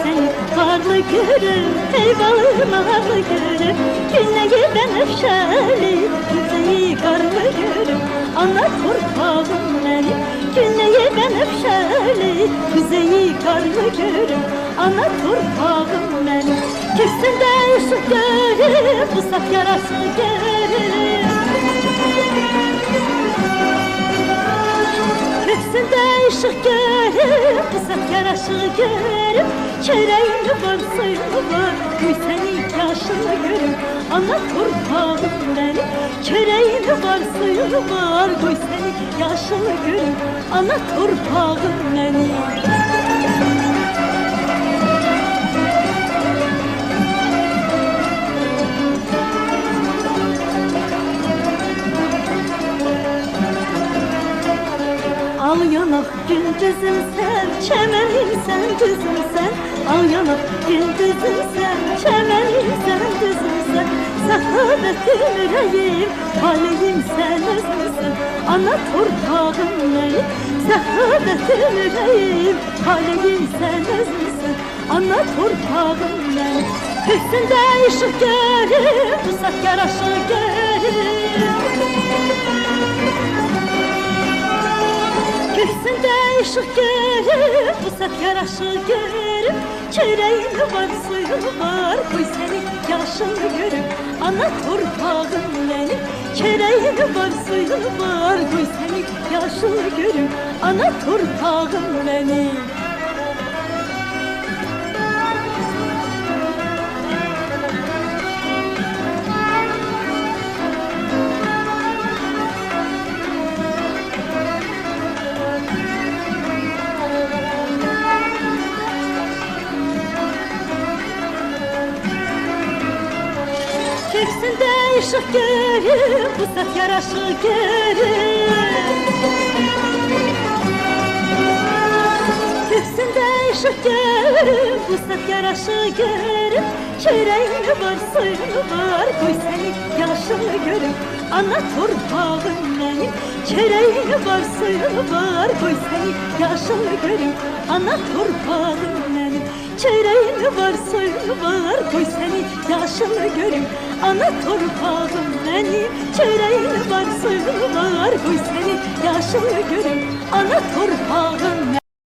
seni varlı görüm, ey balım ağırlı görüm. Günleri ben öfşeli, güzeyi karlı görüm. Ana torpağım benim, günleri ben öfşeli, güzeyi karlı görüm. Ana torpağım benim, kürsünde ışık görüm, bu saf yarası görüm. Kürsünde ışık görüm, bu saf yarası görüm. Çöreğini var, suyunu var, gül seni yaşını görüm. Ana torpağım benim, çöreğini var, suyunu var, gül seni yaşını görüm. Ana torpağım benim. Al yanak gündüzüm sen, çemenim sen, düzüm sen. Al yanak gündüzüm sen, çemenim sen, düzüm sen. Sahabetim yüreğim, haleyim sen, özümsün. Ana torpağım benim, sahabetim yüreğim, haleyim sen, özümsün. Ana torpağım benim, hüsnünde ışık görüm, bu saf yaraşı görüm. Kürsünde ışık görüm, bu saf yaraşı görüm. Çöreğin var, suyun var, koy seni yaşını görüm. Ana torpağım benim, çöreğin var, suyun var, koy seni yaşını görüm. Ana torpağım benim. Kürsünde ışık görüm, bu saf yaraşı görüm. Kürsünde ışık görüm, bu saf yaraşı görüm. Çöreğin var, suyun var, koy seni yaşını görüm. Ana torpağım benim, çöreğin var, suyun var, koy seni yaşını görüm. Ana torpağım benim, çöreğin var, suyun var, koy seni yaşını görüm. Ana torpağım benim, çöreğin var, suyun var, koy seni yaşını görüm. Ana torpağım benim.